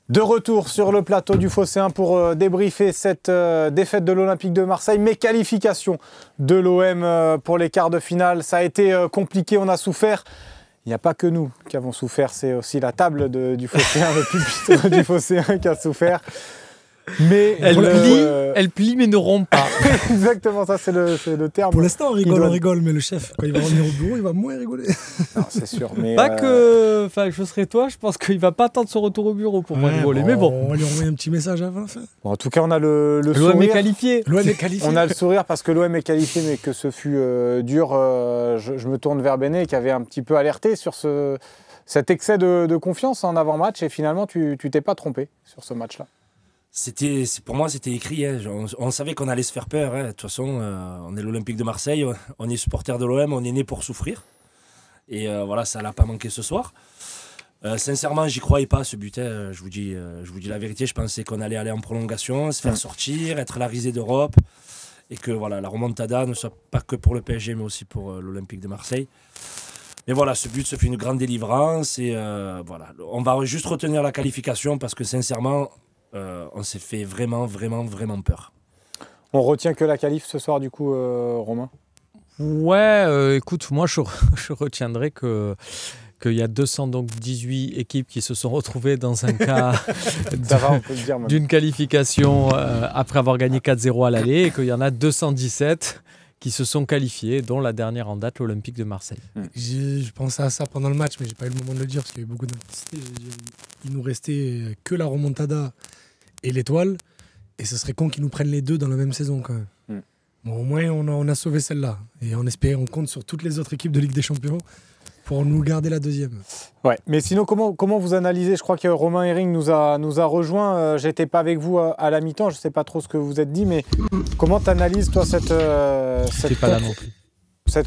De retour sur le plateau du Phocéen pour débriefer cette défaite de l'Olympique de Marseille, mais qualification de l'OM pour les quarts de finale. Ça a été compliqué, on a souffert. Il n'y a pas que nous qui avons souffert, c'est aussi la table du Phocéen, le pupitre du Phocéen qui a souffert. Mais elle plie mais ne rompt pas. Exactement, ça c'est le terme. Pour l'instant, on rigole, mais le chef, quand il va revenir au bureau, il va moins rigoler. Non, c'est sûr. Mais pas que. Enfin, je serais toi, je pense qu'il va pas attendre son retour au bureau pour moins rigoler. Mais bon. On va lui envoyer un petit message avant la fin. Bon, en tout cas, on a le sourire. L'OM est qualifié. On a le sourire parce que l'OM est qualifié, mais que ce fut dur. Je me tourne vers Béné qui avait un petit peu alerté sur cet excès de confiance en avant-match et finalement, tu t'es pas trompé sur ce match-là. Pour moi, c'était écrit. Hein. On savait qu'on allait se faire peur. Hein. De toute façon, on est l'Olympique de Marseille, on est supporter de l'OM, on est né pour souffrir. Et voilà, ça n'a pas manqué ce soir. Sincèrement, j'y croyais pas ce but. Hein. Je vous dis la vérité, je pensais qu'on allait aller en prolongation, se faire sortir, être la risée d'Europe. Et que voilà, la remontada ne soit pas que pour le PSG, mais aussi pour l'Olympique de Marseille. Mais voilà, ce but se fait une grande délivrance. Et voilà, on va juste retenir la qualification parce que sincèrement, on s'est fait vraiment peur. On retient que la qualif ce soir du coup, Romain? Ouais, écoute, moi je retiendrai qu'il y a 218 équipes qui se sont retrouvées dans un cas d'une qualification après avoir gagné 4-0 à l'aller et qu'il y en a 217 qui se sont qualifiés, dont la dernière en date, l'Olympique de Marseille. Je pensais à ça pendant le match, mais j'ai pas eu le moment de le dire parce qu'il y a eu beaucoup d'intensité. Il nous restait que la remontada et l'étoile, et ce serait con qu'ils nous prennent les deux dans la même saison quand même. Bon, au moins on a sauvé celle-là, et on compte sur toutes les autres équipes de Ligue des Champions pour nous garder la deuxième. Ouais, mais sinon comment vous analysez? Je crois que Romain Hering nous a rejoint. J'étais pas avec vous à la mi-temps, je sais pas trop ce que vous êtes dit, mais comment tu analyses toi cette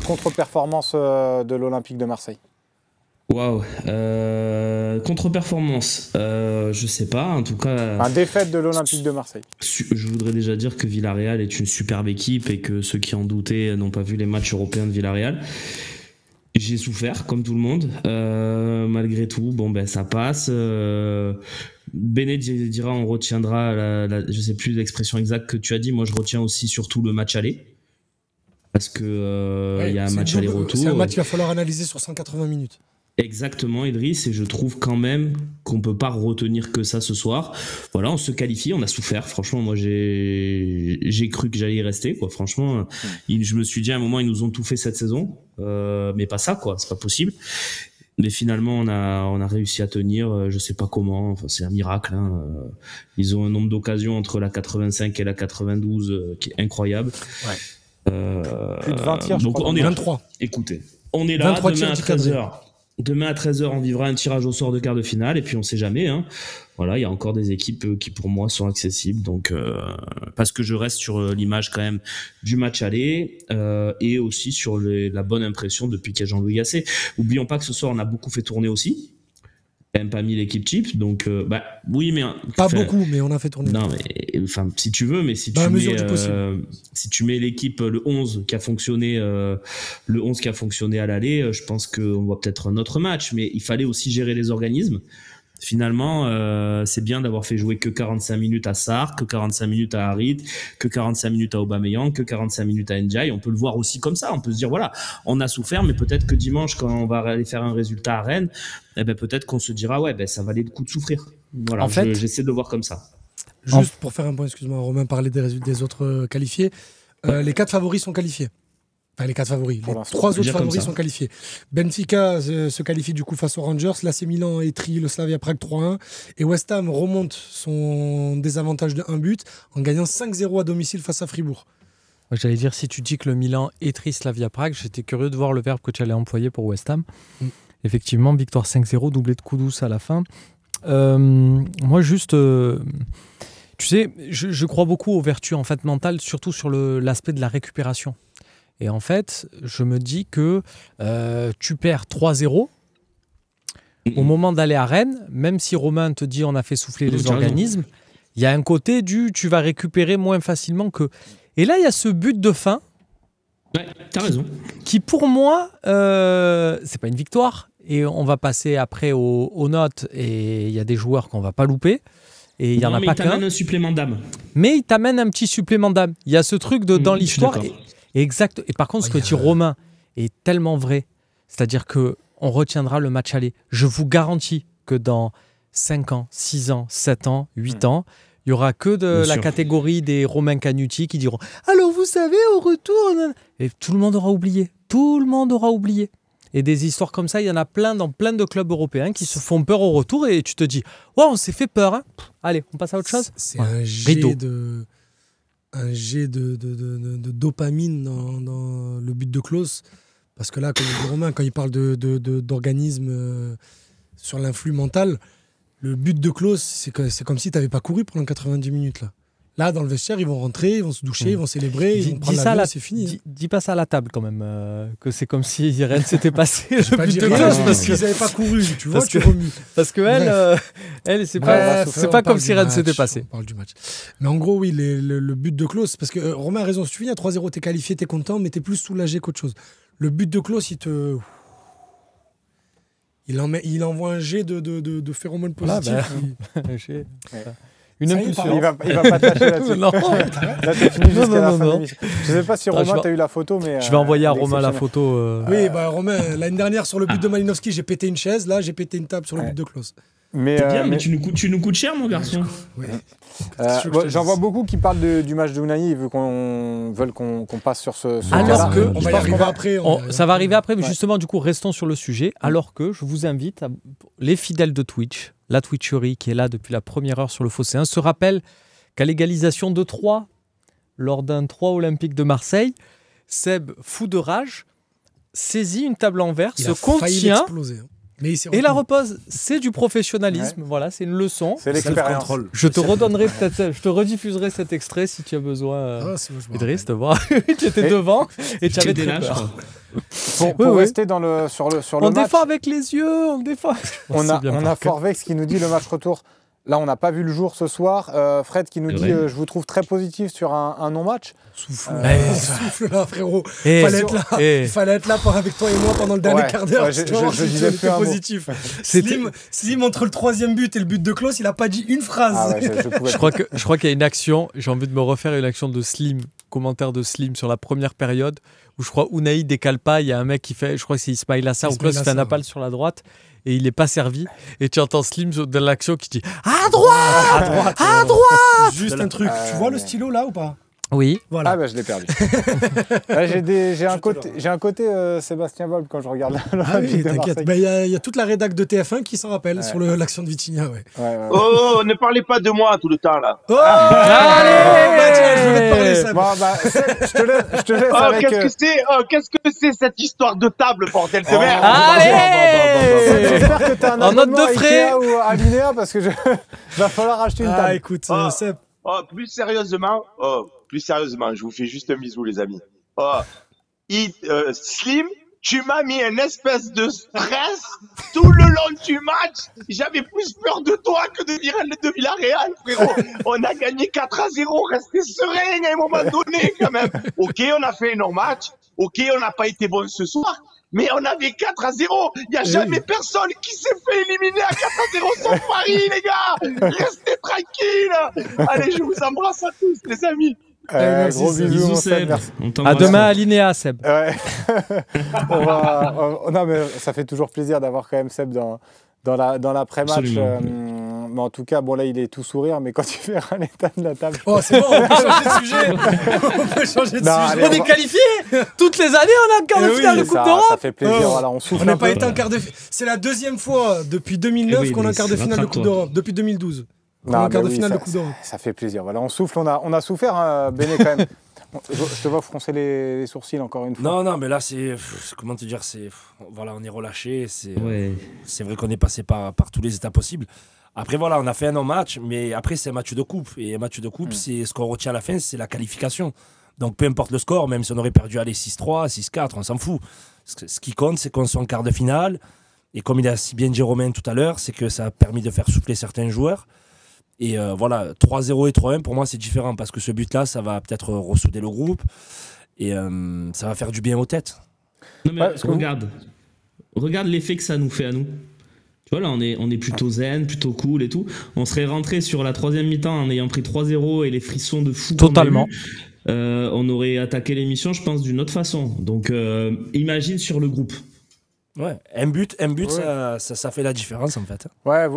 contre-performance de l'Olympique de Marseille? Waouh, contre-performance, je sais pas, en tout cas... défaite de l'Olympique de Marseille. Je voudrais déjà dire que Villarreal est une superbe équipe et que ceux qui en doutaient n'ont pas vu les matchs européens de Villarreal. J'ai souffert, comme tout le monde. Malgré tout, ça passe. Béné dira, on retiendra, je sais plus l'expression exacte que tu as dit, moi je retiens aussi surtout le match aller. Parce que y a un match aller-retour. C'est un match qu'il va falloir analyser sur 180 minutes. Exactement, Idriss, et je trouve quand même qu'on peut pas retenir que ça ce soir. Voilà, on se qualifie, on a souffert. Franchement, moi j'ai cru que j'allais y rester, quoi. Franchement, je me suis dit à un moment, ils nous ont tout fait cette saison, mais pas ça, quoi. C'est pas possible. Mais finalement, on a réussi à tenir. Je sais pas comment. Enfin, c'est un miracle. Hein. Ils ont un nombre d'occasions entre la 85 et la 92 qui est incroyable. Ouais. Plus de 20 tirs, je crois. On est 23. Là. Écoutez, on est là demain à 13h. Demain à 13h, on vivra un tirage au sort de quart de finale et puis on sait jamais. Hein. Voilà, il y a encore des équipes qui pour moi sont accessibles. Donc, parce que je reste sur l'image quand même du match aller et aussi sur la bonne impression depuis qu'il y a Jean-Louis Gasset. Oublions pas que ce soir, on a beaucoup fait tourner aussi. Même pas mis l'équipe type, donc oui, mais pas beaucoup, mais on a fait tourner. Non, mais enfin, si tu veux, mais si tu mets l'équipe le 11 qui a fonctionné, à l'aller, je pense qu'on voit peut-être un autre match, mais il fallait aussi gérer les organismes. Finalement, c'est bien d'avoir fait jouer que 45 minutes à Sarr, que 45 minutes à Harit, que 45 minutes à Aubameyang, que 45 minutes à Ndiaye. On peut le voir aussi comme ça. On peut se dire, voilà, on a souffert, mais peut-être que dimanche, quand on va aller faire un résultat à Rennes, peut-être qu'on se dira, ça valait le coup de souffrir. Voilà, en fait, j'essaie de le voir comme ça. Juste pour faire un point, excuse-moi, Romain parlait des autres qualifiés. Les 4 favoris sont qualifiés. Enfin, les 4 favoris. Les 3 autres favoris sont qualifiés. Benfica se qualifie du coup face aux Rangers. l'AC Milan étrie le Slavia Prague 3-1. Et West Ham remonte son désavantage de 1 but en gagnant 5-0 à domicile face à Fribourg. J'allais dire, si tu dis que le Milan étrie Slavia Prague, j'étais curieux de voir le verbe que tu allais employer pour West Ham. Effectivement, victoire 5-0, doublé de Kudus à la fin. Moi, juste... tu sais, je crois beaucoup aux vertus en fait, mentales, surtout sur l'aspect de la récupération. Et en fait, je me dis que tu perds 3-0 au moment d'aller à Rennes, même si Romain te dit on a fait souffler les organismes, il y a un côté tu vas récupérer moins facilement que... Et là, il y a ce but de fin. Ouais, t'as raison. Qui pour moi, c'est pas une victoire. et on va passer après aux notes, et il y a des joueurs qu'on va pas louper. Et il y en a pas qu'un. Mais il t'amène un supplément d'âme. Mais il t'amène un petit supplément d'âme. Il y a ce truc dans l'histoire. Exact. Et par contre, ce que dit Romain est tellement vrai. C'est-à-dire qu'on retiendra le match aller. Je vous garantis que dans 5 ans, 6 ans, 7 ans, 8 ans, il n'y aura que de la catégorie des Romain Canuti qui diront « Alors vous savez, au retour… » Et tout le monde aura oublié. Tout le monde aura oublié. Et des histoires comme ça, il y en a plein dans plein de clubs européens qui se font peur au retour et tu te dis « Ouais, on s'est fait peur. Hein. Allez, on passe à autre chose. » C'est un jet de dopamine dans le but de Klose. Parce que là, comme dit Romain, quand il parle d'organisme sur l'influx mental, le but de Klose, c'est comme si tu n'avais pas couru pendant 90 minutes. Là, dans le vestiaire, ils vont rentrer, ils vont se doucher, ils vont célébrer, ils vont prendre l'avion, c'est fini. Dis pas ça à la table quand même, que c'est comme si rien ne s'était passé. Je pas dit rien, parce qu'ils n'avaient pas couru, tu vois, tu remues. Parce qu'elle, c'est pas comme si rien ne s'était passé. On parle du match. Mais en gros, oui, le but de Klose, parce que Romain a raison, si tu finis à 3-0, t'es qualifié, t'es content, mais t'es plus soulagé qu'autre chose. Le but de Klose, il envoie un jet de phéromones positifs. Une impulsion. Il va pas te lâcher là-dessus. Non. Là, t'es fini jusqu'à la fin de l'émission. Je sais pas si Romain, t'as eu la photo, mais... Je vais envoyer à Romain la photo. Oui, Romain, l'année dernière, sur le but de Malinowski, j'ai pété une chaise. Là, j'ai pété une table sur le but de Klose. Mais tu nous coûtes cher, mon garçon. Oui. J'en vois beaucoup qui parlent du match de Unai. Ils veulent qu'on passe sur ce alors que on va y arriver après. Ça va arriver après, mais justement, du coup, restons sur le sujet. Alors que je vous invite, les fidèles de Twitch, la Twitcherie qui est là depuis la première heure sur le Phocéen, se rappelle qu'à l'égalisation de 3, lors d'un 3 olympique de Marseille, Seb, fou de rage, saisit une table en verre, se contient et la repose. C'est du professionnalisme, voilà, c'est une leçon. C'est l'expérience. Je te redonnerai peut-être, je te rediffuserai cet extrait si tu as besoin. Idriss, te voir. Tu étais devant et tu avais très peur. Pour rester sur le on match. défend avec les yeux, on défend. On a Forvex qui nous dit le match retour. Là, on n'a pas vu le jour ce soir. Fred qui nous dit je vous trouve très positif sur un non-match. Souffle là, frérot. Fallait être là avec toi et moi pendant le dernier quart d'heure. Je disais plus positif. Slim, entre le 3e but et le but de Klose, il n'a pas dit une phrase. Je crois qu'il y a une action. J'ai envie de me refaire une action de Slim, commentaire de Slim sur la première période où je crois Unai décale pas. Il y a un mec qui fait, je crois que c'est Ismail Assar ou Klose fait un appel sur la droite. Et il n'est pas servi. Et tu entends Slim dans l'action qui dit « À droite ! À droite !» Juste un truc. Tu vois le stylo là ou pas ? Oui. Voilà. Ah bah je l'ai perdu. J'ai un côté Sébastien Volpe quand je regarde l'Olympique de Marseille. Il y a toute la rédac de TF1 qui s'en rappelle sur l'action de Vitinha. Oh, ne parlez pas de moi tout le temps là. Oh allez, tiens, je vais te parler ça. Bon, je te laisse avec... Qu'est-ce que c'est cette histoire de table, bordel de merde. Allez. J'espère que t'as un abonnement de frais. Ikea ou à Linéa parce que va falloir acheter une table. Ah écoute, Seb. Plus sérieusement, je vous fais juste un bisou, les amis. Slim, tu m'as mis une espèce de stress tout le long du match. J'avais plus peur de toi que de Villarreal, frérot. On a gagné 4-0, restez serein à un moment donné, quand même. Ok, on a fait un non-match. Ok, on n'a pas été bon ce soir. Mais on avait 4-0. Il n'y a jamais personne qui s'est fait éliminer à 4-0 sauf Paris, les gars. Restez tranquilles. Allez, je vous embrasse à tous, les amis. Gros bisous, Seb. À demain à Linéa, Seb. Ouais. Non, mais ça fait toujours plaisir d'avoir quand même Seb dans l'après-match. Mais en tout cas, bon là, il est tout sourire, mais quand tu verras l'état de la table... Oh, c'est bon, on peut changer de sujet. On est qualifiés. Toutes les années, on a un quart de finale de Coupe d'Europe. Ça fait plaisir, voilà, on souffle. On n'a pas été en quart de finale. C'est la 2e fois depuis 2009 qu'on a un quart de finale de Coupe d'Europe. Depuis 2012. On a un quart de finale de Coupe d'Europe. Ça fait plaisir. Voilà, on souffle, on a souffert, hein, Béné, quand même. Je te vois froncer les sourcils encore une fois. Non, mais là, comment te dire, voilà, on est relâché. C'est vrai qu'on est passé par tous les états possibles. Après, voilà, on a fait un non-match, mais après, c'est un match de coupe. Et un match de coupe, c'est ce qu'on retient à la fin, c'est la qualification. Donc, peu importe le score, même si on aurait perdu 6-3, 6-4, on s'en fout. Ce qui compte, c'est qu'on soit en quart de finale. Et comme il a si bien dit Romain tout à l'heure, c'est que ça a permis de faire souffler certains joueurs. Et voilà, 3-0 et 3-1, pour moi, c'est différent. Parce que ce but-là, ça va peut-être ressouder le groupe. Et ça va faire du bien aux têtes. Non, mais regarde. regarde l'effet que ça nous fait à nous. Tu vois, là, on est plutôt zen, plutôt cool et tout. On serait rentré sur la 3e mi-temps en ayant pris 3-0 et les frissons de fou. Totalement. On aurait attaqué l'émission, je pense, d'une autre façon. Donc, imagine sur le groupe. Ouais, un but, ouais. Ça fait la différence en fait. Ouais,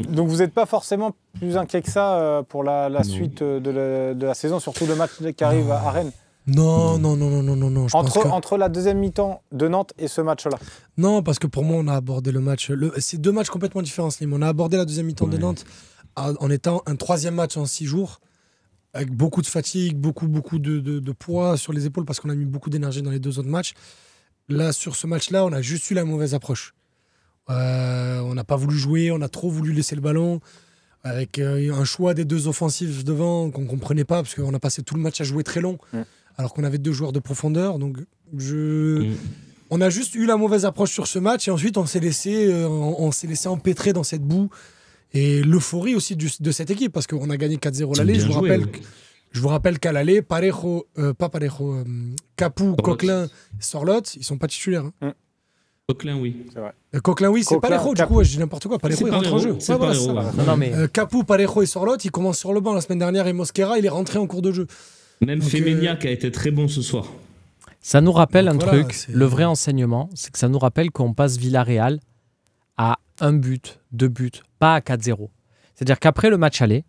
donc vous n'êtes pas forcément plus inquiet que ça pour la suite de la saison, surtout le match qui arrive à Rennes. Non. Entre la 2e mi-temps de Nantes et ce match-là. Non, parce que pour moi, on a abordé le match. C'est 2 matchs complètement différents, Slim. On a abordé la 2e mi-temps de Nantes en étant un 3e match en 6 jours, avec beaucoup de fatigue, beaucoup de poids sur les épaules, parce qu'on a mis beaucoup d'énergie dans les 2 autres matchs. Là, sur ce match-là, on a juste eu la mauvaise approche. On n'a pas voulu jouer, on a trop voulu laisser le ballon, avec un choix des 2 offensifs devant qu'on ne comprenait pas, parce qu'on a passé tout le match à jouer très long, alors qu'on avait 2 joueurs de profondeur. Donc, on a juste eu la mauvaise approche sur ce match, et ensuite, on s'est laissé empêtrer dans cette boue. Et l'euphorie aussi de cette équipe, parce qu'on a gagné 4-0 l'aller. Je vous rappelle qu'à l'aller, Capou, Coquelin, Sorloth, ils ne sont pas titulaires. Coquelin, oui. C'est vrai. Coquelin, oui, c'est Parejo, du coup, je dis n'importe quoi. Parejo, il rentre en jeu. C'est Parejo. Capou, Parejo et Sorloth, ils commencent sur le banc la semaine dernière, et Mosquera, il est rentré en cours de jeu. Même Femenia qui a été très bon ce soir. Ça nous rappelle un truc, le vrai enseignement, c'est que ça nous rappelle qu'on passe Villarreal à 1 but, 2 buts, pas à 4-0. C'est-à-dire qu'après le match aller,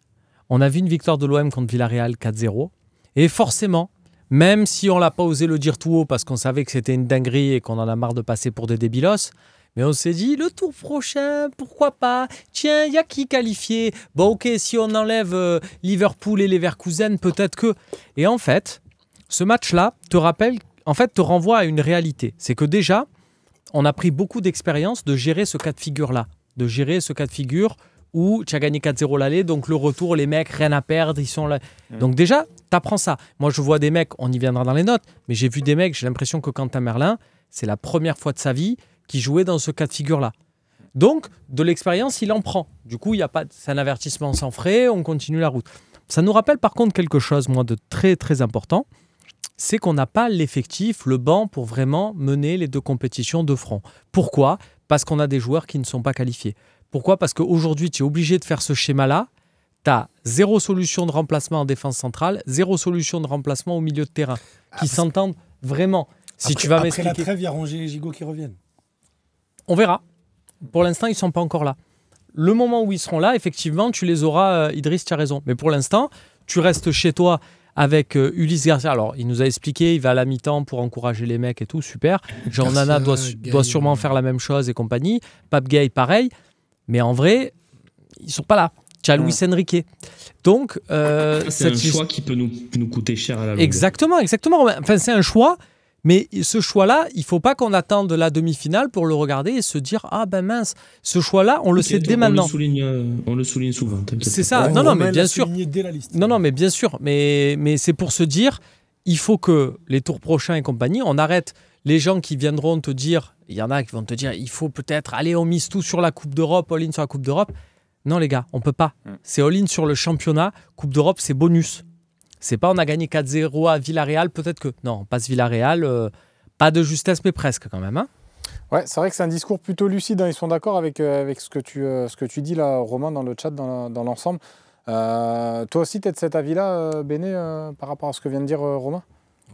on a vu une victoire de l'OM contre Villarreal 4-0. Et forcément, même si on ne l'a pas osé le dire tout haut parce qu'on savait que c'était une dinguerie et qu'on en a marre de passer pour des débilos, mais on s'est dit, le tour prochain, pourquoi pas? Tiens, il y a qui qualifié? Bon, ok, si on enlève Liverpool et Leverkusen, peut-être que... Et en fait, ce match-là te renvoie à une réalité. C'est que déjà, on a pris beaucoup d'expérience de gérer ce cas de figure-là. De gérer ce cas de figure où tu as gagné 4-0 l'aller, donc le retour, les mecs, rien à perdre, ils sont là. Donc déjà, tu apprends ça. Moi, je vois des mecs, on y viendra dans les notes, mais j'ai vu des mecs, j'ai l'impression que Quentin Merlin, c'est la première fois de sa vie qu'il jouait dans ce cas de figure-là. Donc, de l'expérience, il en prend. Du coup, c'est un avertissement sans frais, on continue la route. Ça nous rappelle par contre quelque chose, moi, de très, très important, c'est qu'on n'a pas l'effectif, le banc, pour vraiment mener les 2 compétitions de front. Pourquoi ? Parce qu'on a des joueurs qui ne sont pas qualifiés. Pourquoi ? Parce qu'aujourd'hui, tu es obligé de faire ce schéma-là. Tu as 0 solution de remplacement en défense centrale, 0 solution de remplacement au milieu de terrain, qui s'entendent vraiment. Après la trêve, il y a Rongier et Gigot qui reviennent. On verra. Pour l'instant, ils ne sont pas encore là. Le moment où ils seront là, effectivement, tu les auras, Idriss, tu as raison. Mais pour l'instant, tu restes chez toi avec Ulysse Garcia. Alors, il nous a expliqué, il va à la mi-temps pour encourager les mecs et tout, super. Jean Nana doit sûrement faire la même chose et compagnie. Pape Gay, pareil. Mais en vrai, ils sont pas là. Tu as Luis Enrique. Donc, c'est un choix qui peut nous coûter cher à la longue. Exactement. Enfin, c'est un choix, mais ce choix-là, il faut pas qu'on attende la demi-finale pour le regarder et se dire ah ben mince, ce choix-là, on le sait dès maintenant. On le souligne souvent. C'est ça. Non, mais bien sûr. Non, mais bien sûr. Mais c'est pour se dire, il faut que les tours prochains et compagnie, on arrête. Les gens qui viendront te dire, il y en a qui vont te dire, il faut peut-être, allez, on mise tout sur la Coupe d'Europe, all-in sur la Coupe d'Europe. Non, les gars, on peut pas. C'est all-in sur le championnat. Coupe d'Europe, c'est bonus. C'est pas on a gagné 4-0 à Villarreal, peut-être que... Non, on passe Villarreal, pas de justesse, mais presque quand même. Hein. Ouais, c'est vrai que c'est un discours plutôt lucide. Ils sont d'accord avec ce que tu dis là, Romain, dans le chat, dans l'ensemble. Toi aussi, tu es de cet avis-là, Béné, par rapport à ce que vient de dire Romain ?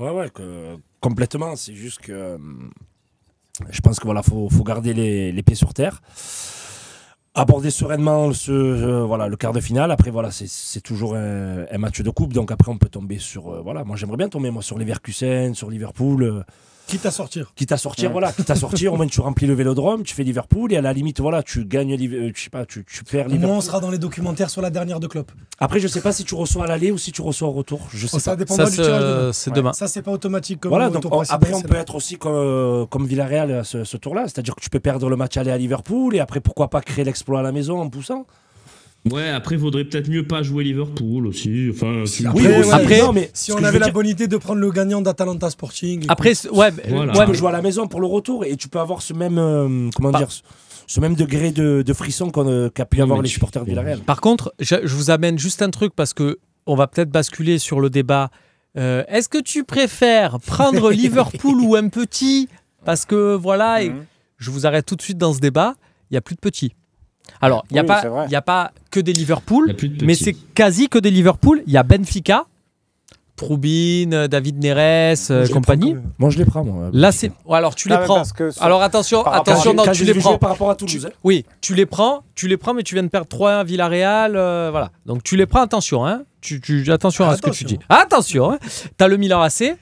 Ouais, complètement. C'est juste que je pense que faut garder les pieds sur terre, aborder sereinement le quart de finale. Après, c'est toujours un match de coupe, donc après on peut tomber sur moi j'aimerais bien tomber sur Leverkusen, sur Liverpool. Quitte à sortir. Quitte à sortir, au moins tu remplis le Vélodrome, tu fais Liverpool et à la limite, tu gagnes, tu perds Liverpool. Moi, on sera dans les documentaires sur la dernière de Klopp. Après, je sais pas si tu reçois à l'aller ou si tu reçois au retour. Je sais pas. Ça dépendra du tirage de demain. C'est demain. Ça, c'est pas automatique. Comme donc après, on peut être aussi comme Villarreal à ce tour-là. C'est-à-dire que tu peux perdre le match aller à Liverpool et après, pourquoi pas créer l'exploit à la maison en poussant. Ouais, après, il vaudrait peut-être mieux pas jouer Liverpool aussi. Enfin, si on avait la bonne idée de prendre le gagnant d'Atalanta Sporting. Après, tu peux jouer à la maison pour le retour et tu peux avoir ce même, ce même degré de frisson qu'a pu avoir les supporters de Villarreal. Par contre, je vous amène juste un truc parce que on va peut-être basculer sur le débat. Est-ce que tu préfères prendre Liverpool ou un petit ? Parce que je vous arrête tout de suite dans ce débat, il n'y a plus de petits. Alors, il n'y a pas que des Liverpool, mais c'est quasi que des Liverpool. Il y a Benfica, Troubine, David Neres, compagnie. Moi, je les prends, moi. Là, c'est. Alors, tu les prends. Alors, attention, non, tu les prends. Par rapport à Toulouse. Oui, tu les prends, mais tu viens de perdre 3-1 à Villarreal. Voilà. Donc, tu les prends, attention. Hein. Attention à ce que tu dis. Attention. Hein. Tu as le Milan AC.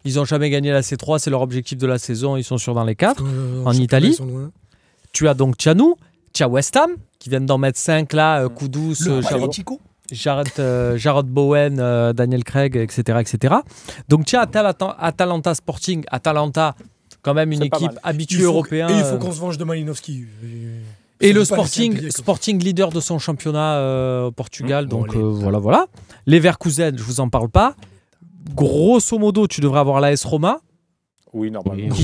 Ils n'ont jamais gagné la C3. C'est leur objectif de la saison. Ils sont sûrs dans les 4. En Italie. Tu as donc Tchanou. Tu as West Ham, qui viennent d'en mettre 5 là. Kudus, Jarrod Bowen, Daniel Craig, etc. Donc tu as Atalanta Sporting. Atalanta, quand même une équipe habituée européenne. Et il faut qu'on se venge de Malinowski. Et le Sporting leader de son championnat au Portugal. Donc voilà. Leverkusen, je vous en parle pas. Grosso modo, tu devrais avoir l'AS Roma. Oui, normalement.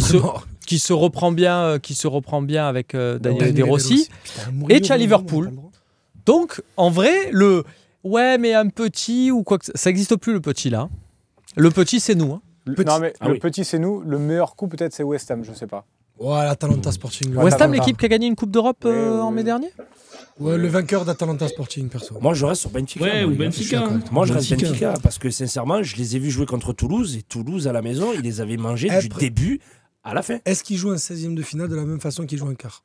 Qui se reprend bien avec Daniel De Rossi. Et tu as Liverpool. Donc, en vrai, mais un petit ou quoi que ça n'existe plus, le petit là. Le petit, c'est nous. Hein. Petit, c'est nous. Le meilleur coup, peut-être, c'est West Ham, je sais pas. Ouais, l'Atalanta Sporting. West Ham, l'équipe qui a gagné une Coupe d'Europe en mai dernier. Ouais, le vainqueur d'Atalanta Sporting, perso. Moi, je reste sur Benfica. Ouais, ou Benfica. Moi, je reste Benfica parce que, sincèrement, je les ai vus jouer contre Toulouse et Toulouse, à la maison, ils les avaient mangés du début à la fin. Est-ce qu'ils jouent un 16e de finale de la même façon qu'ils jouent un quart?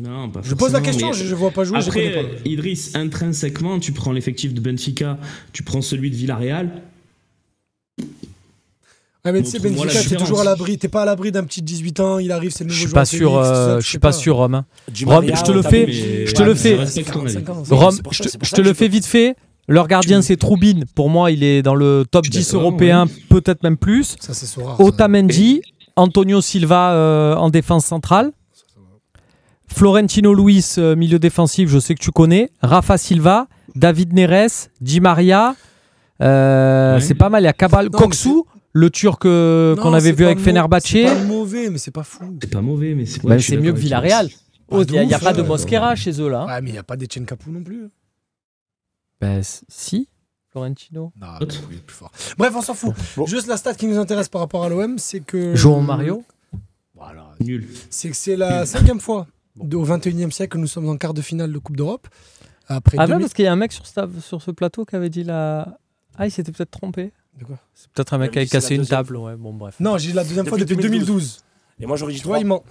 Non, pas je pose la question, je ne vois pas jouer. Après, Idriss, intrinsèquement, tu prends l'effectif de Benfica, tu prends celui de Villarreal. Ouais, mais tu sais, Benfica, t'es toujours à l'abri. T'es pas à l'abri d'un petit de 18 ans, il arrive, c'est le nouveau joueur. Je suis pas sûr, Rome. Rome, je te le fais. Rome, je te le fais vite fait. Leur gardien, c'est Troubine. Pour moi, il est dans le top 10 européen, peut-être même plus. Ça, c'est so rare. Otamendi, Antonio Silva en défense centrale. Florentino Luis, milieu défensif, je sais que tu connais. Rafa Silva, David Neres, Di Maria. C'est pas mal. Il y a Cabal Koksu, le Turc qu'on avait vu avec Fenerbahçe. C'est pas mauvais, mais c'est pas fou. C'est pas mauvais, mais c'est c'est mieux que Villarreal. Il n'y a pas de Mosquera chez eux là. Ouais, mais il n'y a pas d'Etienne Capou non plus. Si, Florentino. Non, il est plus fort. Bref, on s'en fout. Bon. Juste la stat qui nous intéresse par rapport à l'OM, c'est que. João Mario. Voilà. Nul. C'est que c'est la 5e fois au 21e siècle que nous sommes en quart de finale de Coupe d'Europe. Après parce qu'il y a un mec sur ce plateau qui avait dit il s'était peut-être trompé. De quoi? C'est peut-être un mec qui avait cassé une table. Ouais, bon, bref. Non, j'ai dit la deuxième fois depuis 2012. Et moi j'aurais dit 3. Il ment.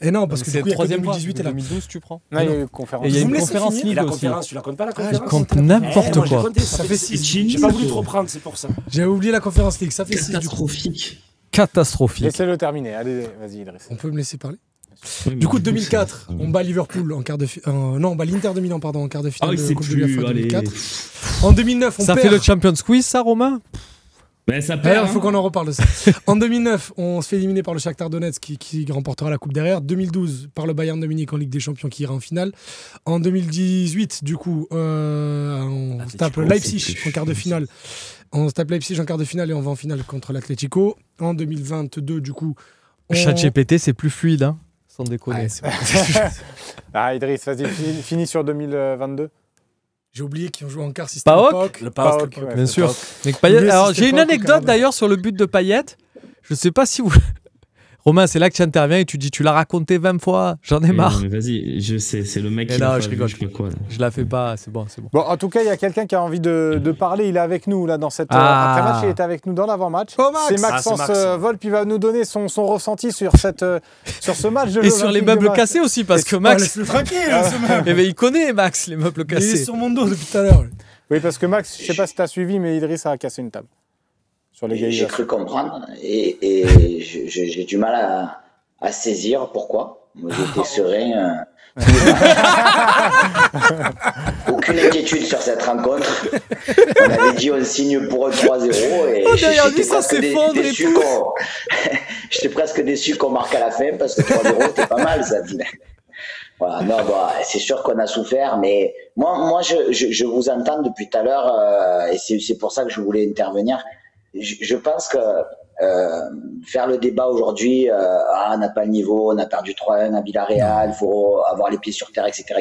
Et non, parce que c'est du coup, il y a que 2018 et là. 2012, tu prends. Non, il y a eu une conférence. Et il y a une conférence Ligue aussi. La conférence, tu la comptes pas la conférence? Je compte n'importe quoi. Ça fait 6. J'ai pas voulu te reprendre, c'est pour ça. J'avais oublié la conférence League, ça fait 6. Catastrophique. Laissez-le terminer. Allez, vas-y, Idriss. On peut me laisser parler? Du coup, 2004, on bat Liverpool en quart de finale. Non, on bat l'Inter de Milan, en quart de finale de Coupe de l'UEFA 2004. En 2009, on perd. Ça fait le Champions Quiz, ça, Romain? Ben, ça perd. Il faut qu'on en reparle de ça. En 2009, on se fait éliminer par le Shakhtar Donetsk qui remportera la coupe derrière. 2012, par le Bayern de Munich en Ligue des Champions qui ira en finale. En 2018, du coup, on se tape Leipzig en quart de finale. On se tape Leipzig en quart de finale et on va en finale contre l'Atlético. En 2022, du coup. ChatGPT, c'est plus fluide, hein, sans déconner. Idriss, vas-y, finis sur 2022. J'ai oublié qu'ils ont joué en quart si c'était le PAOK, ouais, bien sûr. Alors, j'ai une anecdote d'ailleurs sur le but de Payet. Je ne sais pas si vous... Romain, c'est là que tu interviens et tu dis tu l'as raconté 20 fois, j'en ai marre. Mais vas-y, je sais, c'est le mec qui je rigole. Je la fais pas, c'est bon. Bon, en tout cas, il y a quelqu'un qui a envie de parler, il est avec nous là dans cette après-match, il était avec nous dans l'avant-match. C'est Maxence Volpe, il va nous donner son ressenti sur ce match de et sur les meubles cassés aussi, parce que Max... Laisse-le tranquille, mais il connaît Max les meubles cassés. Il est sur mon dos depuis tout à l'heure. Oui, parce que Max, je sais pas si tu as suivi, mais Idriss a cassé une table. J'ai cru comprendre et j'ai du mal à saisir pourquoi. Moi, j'étais serein. Aucune inquiétude sur cette rencontre. On avait dit on signe pour un 3-0 et j'étais presque déçu qu'on marque à la fin parce que 3-0 c'était pas mal ça. Voilà, non, c'est sûr qu'on a souffert, mais moi je vous entends depuis tout à l'heure et c'est pour ça que je voulais intervenir. Je pense que faire le débat aujourd'hui, on n'a pas le niveau, on a perdu 3-1 à Villarreal, il faut avoir les pieds sur terre, etc.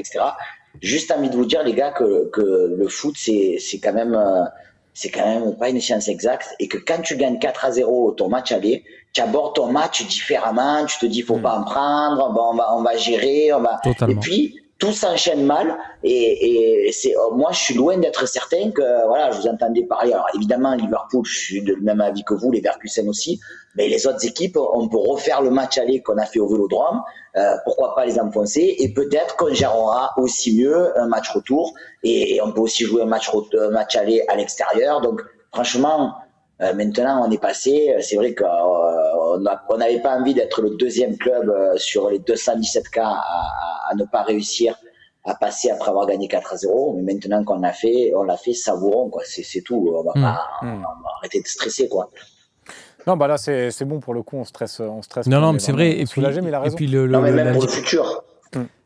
Juste envie de vous dire, les gars, que le foot, c'est quand même c'est quand même pas une science exacte et que quand tu gagnes 4-0 ton match aller, tu abordes ton match différemment, tu te dis faut pas en prendre, on va gérer, Totalement. Et puis tout s'enchaîne mal et c'est moi je suis loin d'être certain que voilà, je vous entendais parler. Alors évidemment Liverpool, je suis de même avis que vous, les Leverkusen aussi, mais les autres équipes, on peut refaire le match aller qu'on a fait au Vélodrome, pourquoi pas les enfoncer et peut-être qu'on gérera aussi mieux un match retour et on peut aussi jouer un match aller à l'extérieur. Donc franchement maintenant on est passé, c'est vrai qu'on n'avait pas envie d'être le deuxième club sur les 217 cas à ne pas réussir à passer après avoir gagné 4-0, mais maintenant qu'on l'a fait, savourons quoi, c'est tout, on va arrêter de stresser quoi. Non, bah là, c'est bon pour le coup, on stresse. Non, mais c'est vrai. Et puis, soulagé, mais il a raison. Et puis non, mais même pour le futur.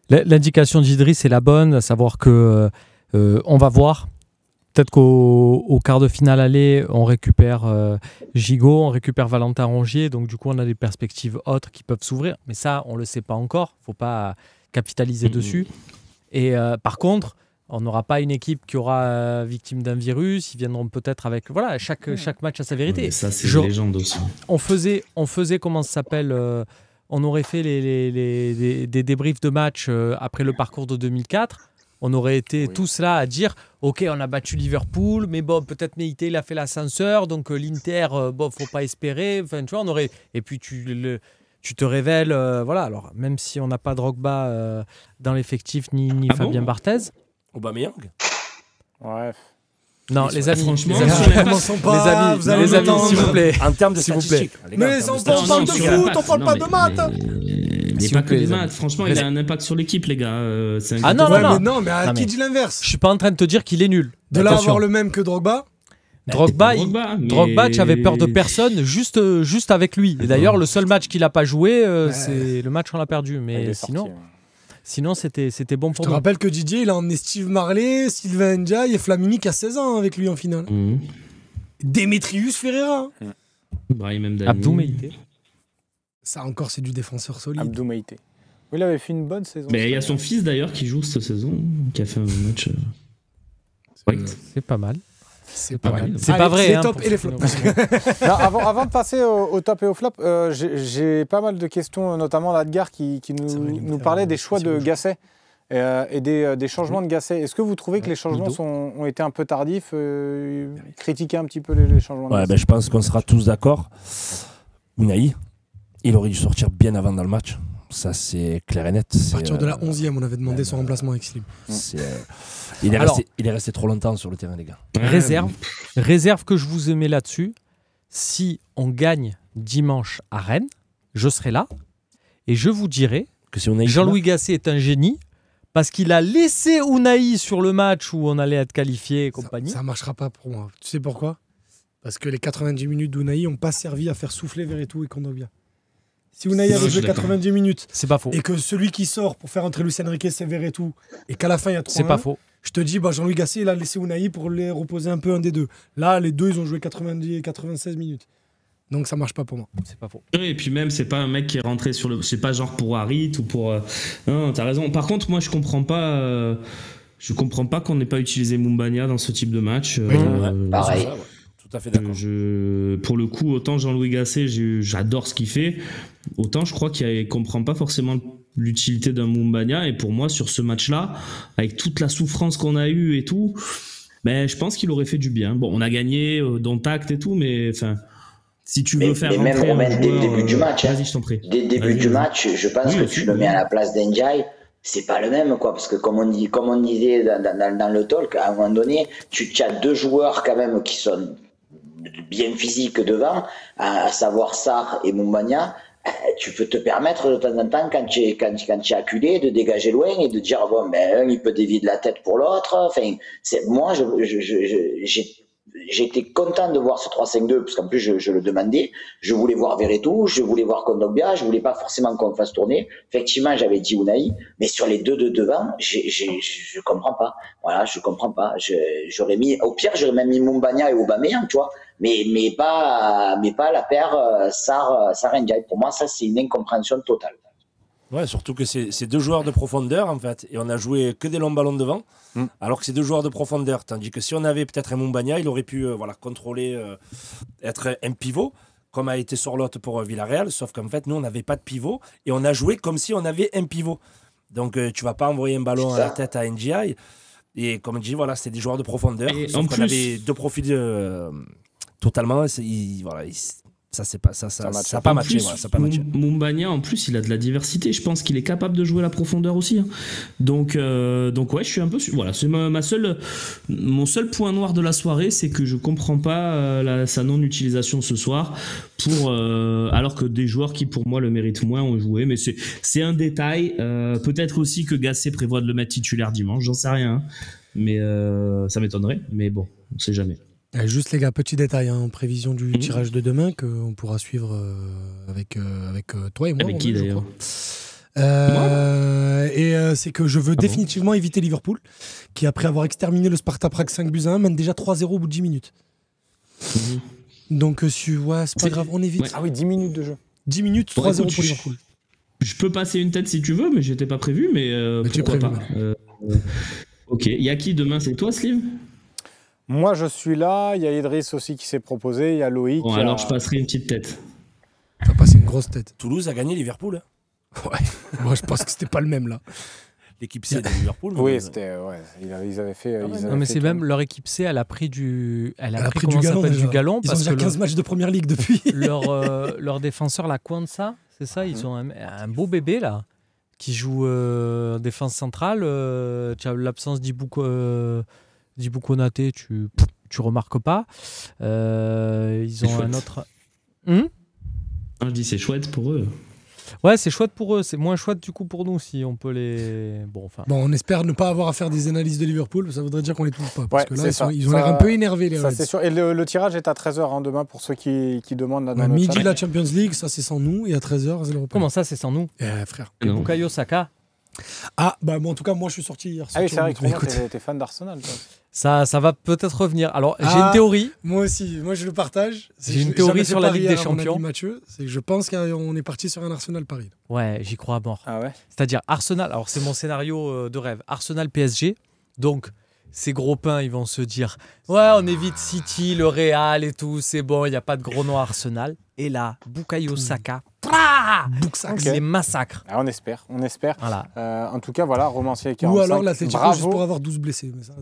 L'indication d'Idriss est la bonne, à savoir que on va voir. Peut-être qu'au quart de finale aller, on récupère Gigot, on récupère Valentin Rongier, donc du coup, on a des perspectives autres qui peuvent s'ouvrir. Mais ça, on ne le sait pas encore. Il ne faut pas capitaliser dessus. Et par contre, on n'aura pas une équipe qui aura victime d'un virus. Ils viendront peut-être avec... Voilà, chaque match a sa vérité. Ouais, ça, c'est une légende aussi. On faisait comment ça s'appelle on aurait fait des débriefs de match après le parcours de 2004. On aurait été tous là à dire ok, on a battu Liverpool, mais bon, peut-être Meïté, il a fait l'ascenseur, donc l'Inter, faut pas espérer. Enfin, tu vois, on aurait... Et puis tu te révèles... voilà, alors, même si on n'a pas Drogba dans l'effectif, ni Fabien Barthez... Aubameyang. Ouais. Non, les amis, franchement, les amis, s'il vous plaît. En termes de statistiques. Mais on parle de foot, on parle pas de maths. Il n'est pas que des maths. Franchement, il a un impact sur l'équipe, les gars. Non, mais qui dit l'inverse? Je suis pas en train de te dire qu'il est nul. De là avoir le même que Drogba. Drogba, tu avais peur de personne juste avec lui. Et d'ailleurs, le seul match qu'il n'a pas joué, c'est le match qu'on a perdu. Mais sinon, c'était bon pour nous. Je te rappelle que Didier, il a emmené Steve Marley, Sylvain Ndiaye et Flamini qui a 16 ans avec lui en finale. Démétrius Ferreira. Abdou Meïté. Ça encore, c'est du défenseur solide. Abdou Meïté. Oui, il avait fait une bonne saison. Mais il y a son fils d'ailleurs qui joue cette saison, qui a fait un match. C'est pas mal. C'est pas mal. C'est pas vrai. Les tops et les flops. Non, avant de passer au top et au flop, j'ai pas mal de questions, notamment l'Adgar qui nous parlait des choix de Gasset et des changements de Gasset. Est-ce que vous trouvez que les changements ont été un peu tardifs? Critiquer un petit peu les changements de Gasset. Je pense qu'on sera tous d'accord. Unai, il aurait dû sortir bien avant dans le match. Ça, c'est clair et net. À partir de la 11e, on avait demandé son remplacement avec Slim. Il est resté trop longtemps sur le terrain, les gars. Réserve que je vous aimais là-dessus. Si on gagne dimanche à Rennes, je serai là et je vous dirai que Jean-Louis Gasset est un génie parce qu'il a laissé Unai sur le match où on allait être qualifié et compagnie. Ça ne marchera pas pour moi. Tu sais pourquoi? Parce que les 90 minutes d'Unai n'ont pas servi à faire souffler Verretou et Kondogbia. Si Unai avait joué 90 minutes, c'est pas faux. Et que celui qui sort pour faire entrer Luis Enrique, c'est Verretou, et qu'à la fin il y a 3-1, c'est pas faux. Je te dis, Jean-Louis Gasset, il a laissé Unai pour les reposer un peu un des deux. Là, les deux, ils ont joué 90 et 96 minutes. Donc ça marche pas pour moi. C'est pas faux. Et puis même, c'est pas un mec qui est rentré sur le... C'est pas genre pour Harit ou pour... Non, t'as raison. Par contre, moi, je comprends pas qu'on n'ait pas utilisé Moumbagna dans ce type de match. Pareil. Tout à fait d'accord. Pour le coup, autant Jean-Louis Gasset, j'adore ce qu'il fait, autant je crois qu'il comprend pas forcément l'utilité d'un Moumbagna. Et pour moi, sur ce match-là, avec toute la souffrance qu'on a eue et tout, je pense qu'il aurait fait du bien. Bon, on a gagné dans tact et tout, mais enfin, si tu veux faire rentrer un joueur, dès le début du match, vas-y, je t'en prie. Dès le début du match, je pense que tu le mets à la place d'Ndiaye. C'est pas le même, quoi, parce que comme on disait dans le talk, à un moment donné, tu as deux joueurs quand même qui sont bien physiques devant, à savoir Sarr et Moumbagna. Tu peux te permettre de temps en temps, quand tu es acculé, de dégager loin et de dire un il peut dévier de la tête pour l'autre. Enfin, moi, j'étais content de voir ce 3-5-2 parce qu'en plus je le demandais. Je voulais voir Verretou, je voulais voir Kondogbia, je voulais pas forcément qu'on fasse tourner. Effectivement, j'avais dit Unai, mais sur les deux de devant, je comprends pas. Voilà, je comprends pas. J'aurais mis, au pire, j'aurais même mis Moumbagna et Aubameyang, tu vois. Mais pas la paire Sarr Ndiaye. Pour moi, ça c'est une incompréhension totale. Ouais, surtout que c'est 2 joueurs de profondeur, en fait. Et on a joué que des longs ballons devant, alors que c'est 2 joueurs de profondeur. Tandis que si on avait peut-être un Moumbagna, il aurait pu contrôler, être un pivot, comme a été Sorloth pour Villarreal. Sauf qu'en fait, nous, on n'avait pas de pivot. Et on a joué comme si on avait un pivot. Donc, tu ne vas pas envoyer un ballon à la tête à NGI. Et comme je dis, voilà, c'était des joueurs de profondeur. Et sauf qu'on avait 2 profils totalement... Ça n'a pas matché. Moumbagna, en plus, il a de la diversité. Je pense qu'il est capable de jouer la profondeur aussi. Hein. Donc ouais, je suis un peu... Voilà, c'est mon seul point noir de la soirée, c'est que je comprends pas sa non-utilisation ce soir, alors que des joueurs qui, pour moi, le méritent moins ont joué. Mais c'est un détail. Peut-être aussi que Gasset prévoit de le mettre titulaire dimanche, j'en sais rien. Hein. Mais ça m'étonnerait. Mais bon, on sait jamais. Juste les gars, petit détail en prévision du tirage de demain qu'on pourra suivre avec toi et moi. Avec qui d'ailleurs c'est que je veux définitivement éviter Liverpool, qui après avoir exterminé le Sparta Prague 5-1 mène déjà 3-0 au bout de 10 minutes. Donc c'est pas grave, on évite. Ouais. Ah oui, 10 minutes de jeu. 10 minutes, 3-0 pour Liverpool. Je peux passer une tête si tu veux, mais j'étais pas prévu, mais pourquoi pas. Ok, il y a qui demain? C'est toi, Slim? Moi, je suis là. Il y a Idriss aussi qui s'est proposé. Il y a Loïc. Bon, alors je passerai une petite tête. Tu vas passer une grosse tête. Toulouse a gagné Liverpool. Ouais. Moi, je pense que c'était pas le même là. L'équipe C de Liverpool. Oui, c'était. Ouais, ils avaient fait. Non, mais c'est même leur équipe C. Elle a pris du. Elle a pris du galon. Ils parce ont déjà 15 matchs de première ligue depuis. Leur défenseur, la Kwanza, c'est ça. Ils ont un beau bébé là qui joue en défense centrale. Tu as l'absence d'Ibou Konaté, tu remarques pas. Ils ont un autre. Je dis c'est chouette pour eux. Ouais, c'est chouette pour eux. C'est moins chouette du coup pour nous si on peut les. Bon, on espère ne pas avoir à faire des analyses de Liverpool. Ça voudrait dire qu'on les trouve pas. Parce que là, ils ont l'air un peu énervés les Reds. C'est sûr. Et le tirage est à 13h demain pour ceux qui demandent. Là, midi la Champions League, ça c'est sans nous. Et à 13h, c'est l'Europe. Comment ça, c'est sans nous frère. Et Bukayo Saka. Ah, en tout cas, moi je suis sorti hier. Ah oui, c'est vrai que t'es fan d'Arsenal. Ça va peut-être revenir. Alors, j'ai une théorie. Moi aussi, moi je le partage. J'ai une théorie sur la Ligue des Champions. Mathieu, c'est que je pense qu'on est parti sur un Arsenal-Paris. Ouais, j'y crois à mort. Ah ouais. C'est-à-dire Arsenal, alors c'est mon scénario de rêve. Arsenal-PSG, donc ces gros pains, ils vont se dire ouais, on évite City, le Real et tout, c'est bon, il n'y a pas de gros noms à Arsenal. Et là, Bukayo Saka. Les massacres. Ah, on espère. Voilà. En tout cas, voilà, Romancier 45. Ou alors l'Atlético juste pour avoir 12 blessés. Mais ça,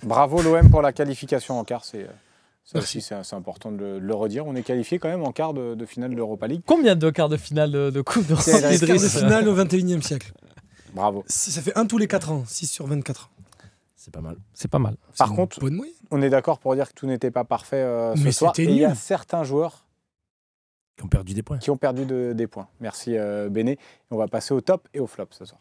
bravo l'OM pour la qualification en quart. C'est important de le redire. On est qualifié quand même en quart de finale de l'Europa League. Combien de quarts de finale de Coupe d'Europe? C'est la quart de finale au 21e siècle. Bravo. Ça fait 1 tous les 4 ans, 6 sur 24 ans. C'est pas mal. C'est pas mal. Par contre, on est d'accord pour dire que tout n'était pas parfait ce soir. Et il y a certains joueurs qui ont perdu des points. Merci Béné. On va passer au top et au flop ce soir.